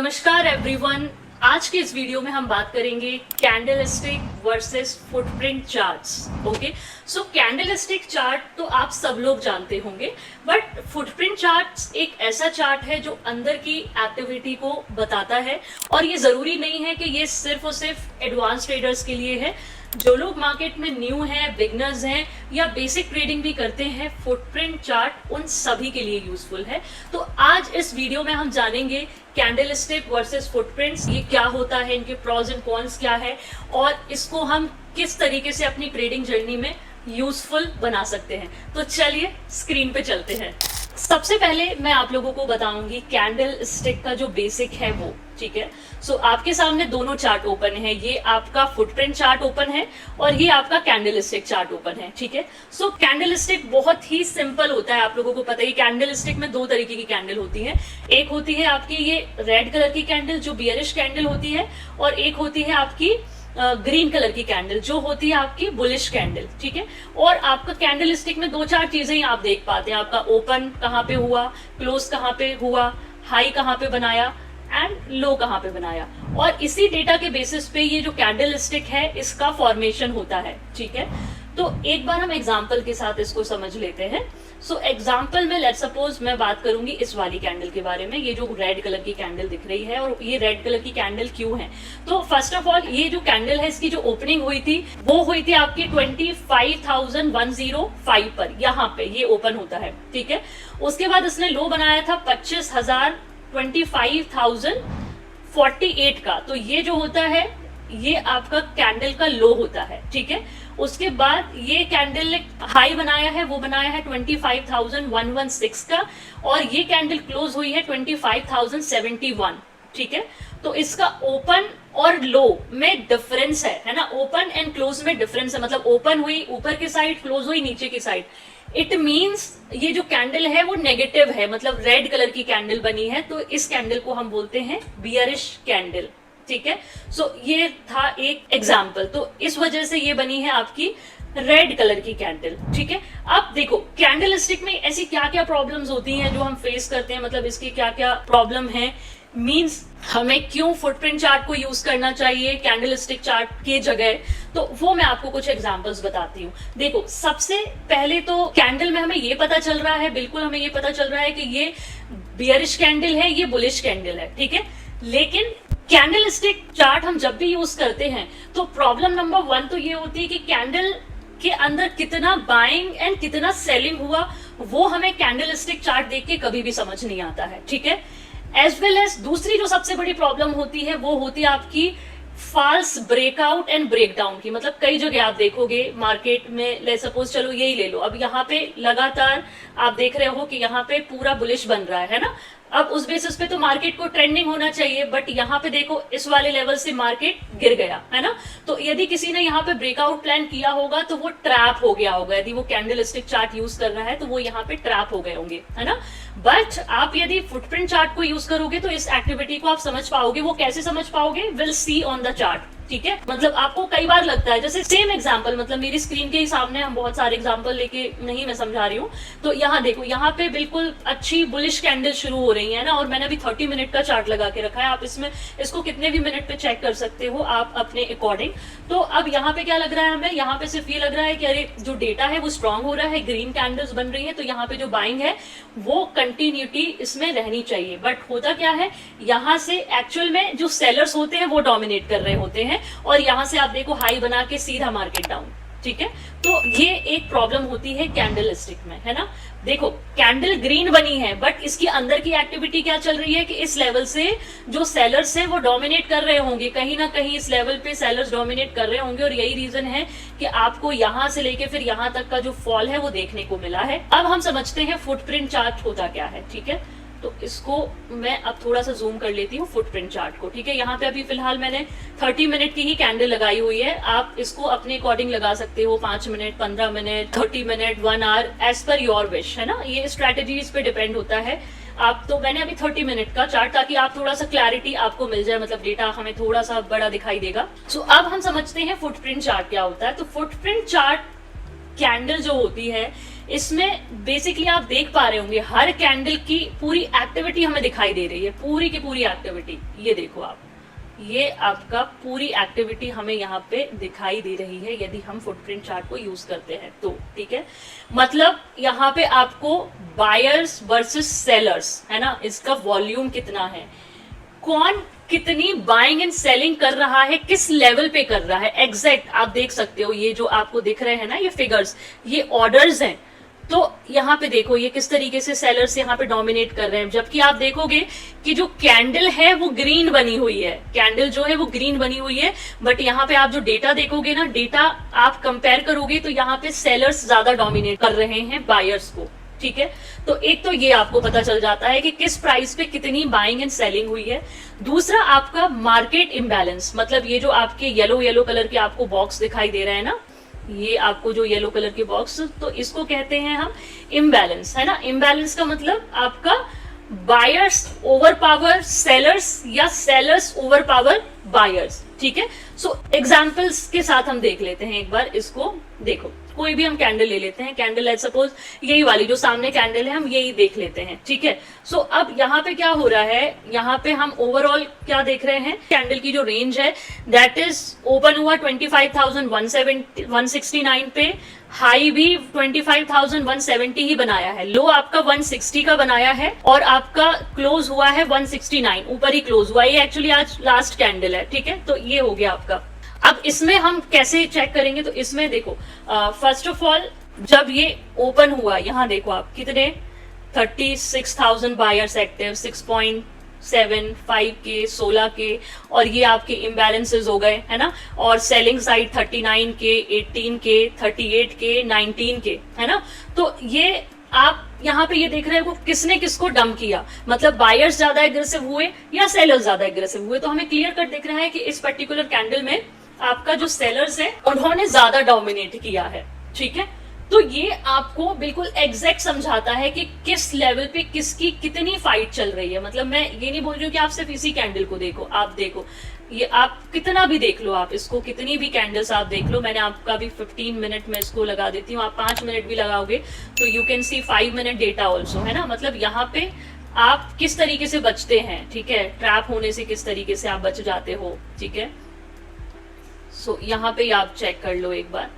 नमस्कार एवरीवन। आज के इस वीडियो में हम बात करेंगे candlestick versus footprint charts. Okay, so candlestick chart तो आप सब लोग जानते होंगे, बट फुटप्रिंट चार्ट्स एक ऐसा चार्ट है जो अंदर की एक्टिविटी को बताता है। और ये जरूरी नहीं है कि ये सिर्फ और सिर्फ एडवांस ट्रेडर्स के लिए है। जो लोग मार्केट में न्यू हैं, बिगनर्स हैं या बेसिक ट्रेडिंग भी करते हैं, फुटप्रिंट चार्ट उन सभी के लिए यूजफुल है। तो आज इस वीडियो में हम जानेंगे कैंडलस्टिक वर्सेस फुटप्रिंट्स, ये क्या होता है, इनके प्रॉज एंड कॉन्स क्या है और इसको हम किस तरीके से अपनी ट्रेडिंग जर्नी में यूजफुल बना सकते हैं। तो चलिए स्क्रीन पे चलते हैं। सबसे पहले मैं आप लोगों को बताऊंगी कैंडल स्टिक का जो बेसिक है वो, ठीक है। सो आपके सामने दोनों चार्ट ओपन है, ये आपका फुटप्रिंट चार्ट ओपन है और ये आपका कैंडल स्टिक चार्ट ओपन है, ठीक है। सो कैंडल स्टिक बहुत ही सिंपल होता है, आप लोगों को पता है। कैंडल स्टिक में दो तरीके की कैंडल होती है, एक होती है आपकी ये रेड कलर की कैंडल जो बियरिश कैंडल होती है, और एक होती है आपकी ग्रीन कलर की कैंडल जो होती है आपकी बुलिश कैंडल, ठीक है। और आपका कैंडल स्टिक में दो चार चीजें ही आप देख पाते हैं, आपका ओपन कहाँ पे हुआ, क्लोज कहाँ पे हुआ, हाई कहाँ पे बनाया एंड लो कहाँ पे बनाया। और इसी डेटा के बेसिस पे ये जो कैंडल स्टिक है इसका फॉर्मेशन होता है, ठीक है। तो एक बार हम एग्जाम्पल के साथ इसको समझ लेते हैं। सो एग्जाम्पल में लेट्स सपोज मैं बात करूंगी इस वाली कैंडल के बारे में, ये जो रेड कलर की कैंडल दिख रही है। और ये रेड कलर की कैंडल क्यों है? तो फर्स्ट ऑफ ऑल ये जो कैंडल है इसकी जो ओपनिंग हुई थी वो हुई थी आपकी 25,105 पर, यहाँ पे ये ओपन होता है, ठीक है। उसके बाद इसने लो बनाया था 25,048 का, तो ये जो होता है ये आपका कैंडल का लो होता है, ठीक है। उसके बाद ये कैंडल ने हाई बनाया है, वो बनाया है 25,116 का, और ये कैंडल क्लोज हुई है 25,071, ठीक है। तो इसका ओपन और लो में डिफरेंस है ना, ओपन एंड क्लोज में डिफरेंस है। मतलब ओपन हुई ऊपर की साइड, क्लोज हुई नीचे की साइड। इट मींस ये जो कैंडल है वो नेगेटिव है, मतलब रेड कलर की कैंडल बनी है, तो इस कैंडल को हम बोलते हैं बियरिश कैंडल, ठीक है। सो ये था एक एग्जाम्पल। तो इस वजह से ये बनी है आपकी रेड कलर की कैंडल, ठीक है। अब देखो कैंडल स्टिक में ऐसी क्या क्या प्रॉब्लम्स होती हैं जो हम फेस करते हैं, मतलब इसकी क्या क्या प्रॉब्लम है, मींस हमें क्यों फुटप्रिंट चार्ट को यूज करना चाहिए कैंडल स्टिक चार्ट के जगह, तो वो मैं आपको कुछ एग्जांपल्स बताती हूँ। देखो सबसे पहले तो कैंडल में हमें ये पता चल रहा है, बिल्कुल हमें ये पता चल रहा है कि ये बियरिश कैंडल है, ये बुलिश कैंडल है, ठीक है। लेकिन कैंडल स्टिक चार्ट हम जब भी यूज करते हैं तो प्रॉब्लम नंबर 1 तो ये होती है कि कैंडल के अंदर कितना बाइंग एंड कितना सेलिंग हुआ वो हमें कैंडल स्टिक चार्ट देख के कभी भी समझ नहीं आता है, ठीक है। एज वेल एज दूसरी जो सबसे बड़ी प्रॉब्लम होती है वो होती है आपकी फॉल्स ब्रेकआउट एंड ब्रेकडाउन की। मतलब कई जगह आप देखोगे मार्केट में, ले सपोज चलो यही ले लो, अब यहाँ पे लगातार आप देख रहे हो कि यहाँ पे पूरा बुलिश बन रहा है ना। अब उस बेसिस पे तो मार्केट को ट्रेंडिंग होना चाहिए, बट यहाँ पे देखो इस वाले लेवल से मार्केट गिर गया है ना। तो यदि किसी ने यहाँ पे ब्रेकआउट प्लान किया होगा तो वो ट्रैप हो गया होगा, यदि वो कैंडल स्टिक चार्ट यूज कर रहा है तो वो यहाँ पे ट्रैप हो गए होंगे, है ना। बट आप यदि फुटप्रिंट चार्ट को यूज करोगे तो इस एक्टिविटी को आप समझ पाओगे। वो कैसे समझ पाओगे? Will see on the chart, ठीक है। मतलब आपको कई बार लगता है, जैसे सेम एग्जांपल, मतलब मेरी स्क्रीन के ही सामने हम बहुत सारे एग्जांपल लेके नहीं मैं समझा रही हूँ। तो यहाँ देखो, यहाँ पे बिल्कुल अच्छी बुलिश कैंडल शुरू हो रही है ना, और मैंने अभी 30 मिनट का चार्ट लगा के रखा है। आप इसमें इसको कितने भी मिनट पे चेक कर सकते हो आप अपने अकॉर्डिंग। तो अब यहाँ पे क्या लग रहा है हमें? यहाँ पे सिर्फ ये लग रहा है कि अरे जो डेटा है वो स्ट्रांग हो रहा है, ग्रीन कैंडल्स बन रही है, तो यहाँ पे जो बाइंग है वो कंटिन्यूटी इसमें रहनी चाहिए। बट होता क्या है, यहाँ से एक्चुअल में जो सेलर्स होते हैं वो डोमिनेट कर रहे होते हैं, और यहां से आप देखो हाई बना के सीधा मार्केट डाउन, ठीक है। तो ये एक प्रॉब्लम होती है कैंडल स्टिक में, है ना। देखो कैंडल ग्रीन बनी है, बट इसकी अंदर की एक्टिविटी क्या चल रही है कि इस लेवल से जो सेलर्स हैं वो डोमिनेट कर रहे होंगे, कहीं ना कहीं इस लेवल पे सेलर्स डोमिनेट कर रहे होंगे, और यही रीजन है कि आपको यहां से लेके फिर यहां तक का जो फॉल है वो देखने को मिला है। अब हम समझते हैं फुटप्रिंट चार्ट होता क्या है, ठीक है। तो इसको मैं अब थोड़ा सा जूम कर लेती हूँ फुटप्रिंट चार्ट को, ठीक है। यहाँ पे अभी फिलहाल मैंने 30 मिनट की ही कैंडल लगाई हुई है, आप इसको अपने अकॉर्डिंग लगा सकते हो, 5 minute, 15 minute, 30 minute, 1 hour, as per your wish, है ना। ये स्ट्रेटेजीज पे डिपेंड होता है आप। तो मैंने अभी 30 मिनट का चार्ट, ताकि आप थोड़ा सा क्लैरिटी आपको मिल जाए, मतलब डेटा हमें थोड़ा सा बड़ा दिखाई देगा। सो अब हम समझते हैं फुटप्रिंट चार्ट क्या होता है। तो फुटप्रिंट चार्ट कैंडल जो होती है इसमें बेसिकली आप देख पा रहे होंगे हर कैंडल की पूरी एक्टिविटी हमें दिखाई दे रही है, पूरी की पूरी एक्टिविटी। ये देखो आप, ये आपका पूरी एक्टिविटी हमें यहाँ पे दिखाई दे रही है यदि हम फुटप्रिंट चार्ट को यूज करते हैं तो, ठीक है। मतलब यहाँ पे आपको बायर्स वर्सेस सेलर्स, है ना, इसका वॉल्यूम कितना है, कौन कितनी बाइंग एंड सेलिंग कर रहा है, किस लेवल पे कर रहा है, एग्जैक्ट आप देख सकते हो। ये जो आपको दिख रहे हैं ना, ये फिगर्स, ये ऑर्डर्स हैं। तो यहाँ पे देखो ये किस तरीके से सेलर्स यहाँ पे डोमिनेट कर रहे हैं, जबकि आप देखोगे कि जो कैंडल है वो ग्रीन बनी हुई है, कैंडल जो है वो ग्रीन बनी हुई है, बट यहाँ पे आप जो डेटा देखोगे ना, डेटा आप कंपेयर करोगे तो यहाँ पे सेलर्स ज्यादा डोमिनेट कर रहे हैं बायर्स को, ठीक है। तो एक तो ये आपको पता चल जाता है कि किस प्राइस पे कितनी बाइंग एंड सेलिंग हुई है। दूसरा आपका मार्केट इम्बैलेंस, मतलब ये जो आपके येलो येलो कलर के आपको बॉक्स दिखाई दे रहे हैं ना, ये आपको जो येलो कलर के बॉक्स, तो इसको कहते हैं हम इम्बैलेंस, है ना। इम्बैलेंस का मतलब आपका बायर्स ओवर पावर सेलर्स या सेलर्स ओवर पावर बायर्स, ठीक है। सो एग्जांपल्स के साथ हम देख लेते हैं एक बार इसको। देखो कोई भी हम कैंडल ले लेते हैं, कैंडल लेट सपोज यही वाली जो सामने कैंडल है, हम यही देख लेते हैं, ठीक है। सो अब यहाँ पे क्या हो रहा है, यहाँ पे हम ओवरऑल क्या देख रहे हैं, कैंडल की जो रेंज है दैट इज ओपन हुआ 25,169 पे, हाई भी 25,170 ही बनाया है, लो आपका 160 का बनाया है और आपका क्लोज हुआ है 169, ऊपर ही क्लोज हुआ। ये एक्चुअली आज लास्ट कैंडल है, ठीक है। तो ये हो गया आपका। अब इसमें हम कैसे चेक करेंगे, तो इसमें देखो फर्स्ट ऑफ ऑल जब ये ओपन हुआ, यहाँ देखो आप कितने 36,000 बायर्स एक्टिव, 6.75 के, 16 के, और ये आपके इम्बैलेंसेस हो गए, है ना। और सेलिंग साइड 39 के, 18 के, 38 के, 19 के, है ना। तो ये आप यहाँ पे ये देख रहे हो किसने किसको डंप किया, मतलब बायर्स ज्यादा एग्रेसिव हुए या सेलर्स ज्यादा एग्रेसिव हुए। तो हमें क्लियर कट दिख रहा है कि इस पर्टिकुलर कैंडल में आपका जो सेलर्स है उन्होंने ज्यादा डोमिनेट किया है, ठीक है। तो ये आपको बिल्कुल एग्जैक्ट समझाता है कि किस लेवल पे किसकी कितनी फाइट चल रही है। मतलब मैं ये नहीं बोल रही हूँ कि आप सिर्फ इसी कैंडल को देखो, आप देखो ये आप कितना भी देख लो, आप इसको कितनी भी कैंडल्स आप देख लो। मैंने आपका भी 15 मिनट में इसको लगा देती हूँ, आप 5 मिनट भी लगाओगे तो you can see 5 minute data also, है ना। मतलब यहाँ पे आप किस तरीके से बचते हैं, ठीक है, ट्रैप होने से किस तरीके से आप बच जाते हो, ठीक है। सो यहाँ पे आप चेक कर लो एक बार।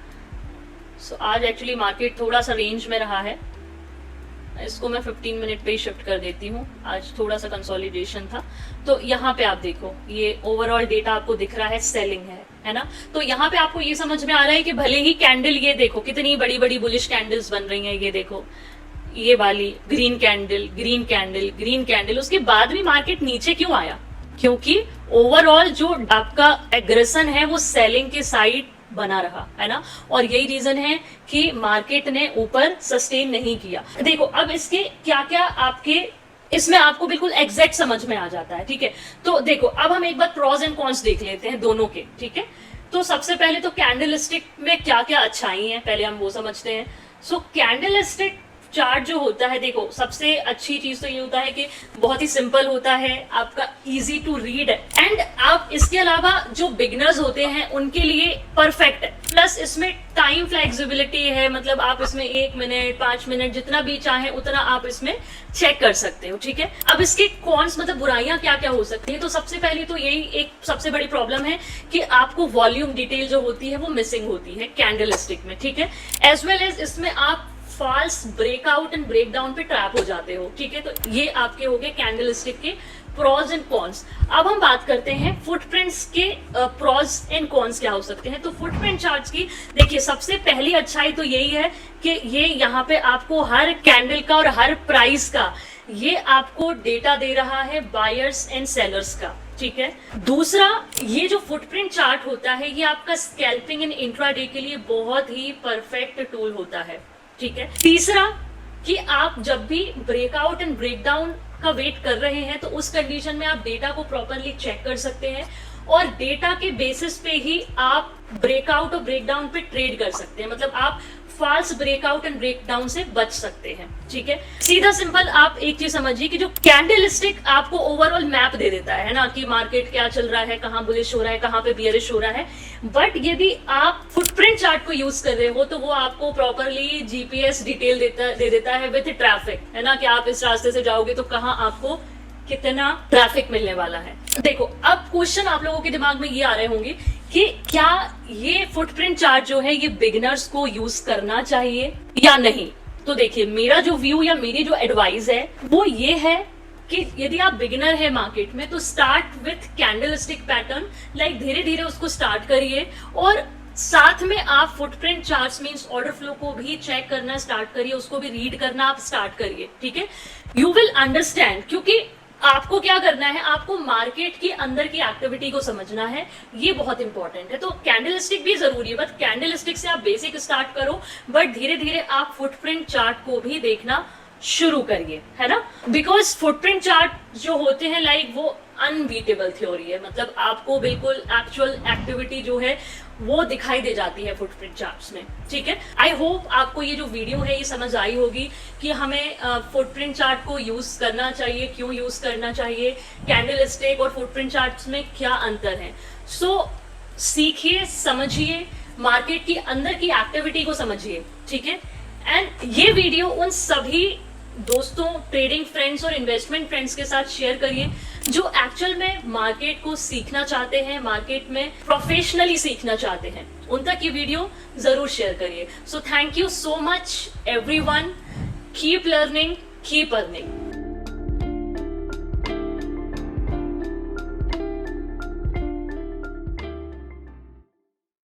सो आज एक्चुअली मार्केट थोड़ा सा रेंज में रहा है, इसको मैं 15 मिनट पे ही शिफ्ट कर देती हूँ, आज थोड़ा सा कंसोलिडेशन था। तो यहाँ पे आप देखो ये ओवरऑल डेटा आपको दिख रहा है, सेलिंग है ना। तो यहाँ पे आपको ये समझ में आ रहा है कि भले ही कैंडल, ये देखो कितनी बड़ी बड़ी बुलिश कैंडल्स बन रही हैं, ये देखो ये वाली green candle, green candle, green candle, उसके बाद भी मार्केट नीचे क्यों आया, क्योंकि ओवरऑल जो आपका एग्रेशन है वो सेलिंग के साइड बना रहा, है ना। और यही रीजन है कि मार्केट ने ऊपर सस्टेन नहीं किया। देखो अब इसके क्या क्या आपके इसमें आपको बिल्कुल एग्जैक्ट समझ में आ जाता है, ठीक है। तो देखो अब हम एक बार प्रॉज एंड कॉन्स देख लेते हैं दोनों के, ठीक है। तो सबसे पहले तो कैंडलस्टिक में क्या क्या अच्छाई है पहले हम वो समझते हैं। सो कैंडलस्टिक चार्ट जो होता है, देखो सबसे अच्छी चीज तो ये होता है कि बहुत ही सिंपल होता है, आपका इजी टू रीड है, एंड आप इसके अलावा जो बिगनर्स होते हैं उनके लिए परफेक्ट है। प्लस इसमें टाइम फ्लेक्सिबिलिटी है, मतलब आप इसमें 1 मिनट 5 मिनट जितना भी चाहे उतना आप इसमें चेक कर सकते हो, ठीक है। अब इसके कॉन्स मतलब बुराइयां क्या क्या हो सकती है, तो सबसे पहले तो यही एक सबसे बड़ी प्रॉब्लम है कि आपको वॉल्यूम डिटेल जो होती है वो मिसिंग होती है कैंडलस्टिक में, ठीक है। एज वेल एज इसमें आप फॉल्स ब्रेकआउट एंड ब्रेकडाउन पे ट्रैप हो जाते हो, ठीक है। तो ये आपके हो गए कैंडलस्टिक के प्रॉज एंड कॉन्स। अब हम बात करते हैं फुटप्रिंट्स के प्रॉज एंड कॉन्स क्या हो सकते हैं। तो फुटप्रिंट चार्ट्स की देखिए सबसे पहली अच्छाई तो यही है कि ये यहाँ पे आपको हर कैंडल का और हर प्राइस का ये आपको डेटा दे रहा है बायर्स एंड सेलर्स का, ठीक है। दूसरा, ये जो फुटप्रिंट चार्ट होता है ये आपका स्कैल्पिंग एंड इंट्राडे के लिए बहुत ही परफेक्ट टूल होता है, ठीक है। तीसरा कि आप जब भी ब्रेकआउट एंड ब्रेकडाउन का वेट कर रहे हैं तो उस कंडीशन में आप डेटा को प्रॉपरली चेक कर सकते हैं और डेटा के बेसिस पे ही आप ब्रेकआउट और ब्रेकडाउन पे ट्रेड कर सकते हैं। मतलब आप फाल्स ब्रेकआउट एंड ब्रेकडाउन से बच सकते हैं। ठीक है, सीधा सिंपल आप एक चीज समझिए कि जो कैंडलस्टिक आपको ओवरऑल मैप दे देता है ना, कि मार्केट क्या चल रहा है, कहां बुलिश हो रहा है, कहां पे बियरिश हो रहा है, बट यदि आप फुटप्रिंट चार्ट को यूज कर रहे हो तो वो आपको प्रॉपरली जीपीएस डिटेल दे देता है विथ ट्रैफिक, है ना, कि आप इस रास्ते से जाओगे तो कहां आपको कितना ट्रैफिक मिलने वाला है। देखो, अब क्वेश्चन आप लोगों के दिमाग में ये आ रहे होंगे कि क्या ये फुटप्रिंट चार्ट जो है ये बिगिनर्स को यूज करना चाहिए या नहीं। तो देखिए, मेरा जो व्यू या मेरी जो एडवाइस है वो ये है कि यदि आप बिगिनर है मार्केट में तो start with candlestick pattern, like धीरे धीरे उसको स्टार्ट करिए और साथ में आप footprint charts means order flow को भी चेक करना स्टार्ट करिए, उसको भी रीड करना आप स्टार्ट करिए। ठीक है, यू विल अंडरस्टैंड, क्योंकि आपको क्या करना है, आपको मार्केट की अंदर की एक्टिविटी को समझना है, ये बहुत इंपॉर्टेंट है। तो कैंडलस्टिक भी जरूरी है, बट कैंडलस्टिक से आप बेसिक स्टार्ट करो, बट धीरे धीरे आप फुटप्रिंट चार्ट को भी देखना शुरू करिए, है ना, बिकॉज फुटप्रिंट चार्ट जो होते हैं लाइक वो अनबीटेबल थ्योरी है, मतलब आपको बिल्कुल एक्चुअल एक्टिविटी जो है वो दिखाई दे जाती है फुटप्रिंट चार्ट्स में। ठीक है, आई होप आपको ये जो वीडियो है ये समझ आई होगी कि हमें फुटप्रिंट चार्ट को यूज करना चाहिए, क्यों यूज करना चाहिए, कैंडलस्टिक और फुटप्रिंट चार्ट्स में क्या अंतर है। सो सीखिए, समझिए, मार्केट की अंदर की एक्टिविटी को समझिए। ठीक है, एंड ये वीडियो उन सभी दोस्तों, ट्रेडिंग फ्रेंड्स और इन्वेस्टमेंट फ्रेंड्स के साथ शेयर करिए जो एक्चुअल में मार्केट को सीखना चाहते हैं, मार्केट में प्रोफेशनली सीखना चाहते हैं, उन तक ये वीडियो जरूर शेयर करिए। So thank you so much everyone, keep learning, keep earning.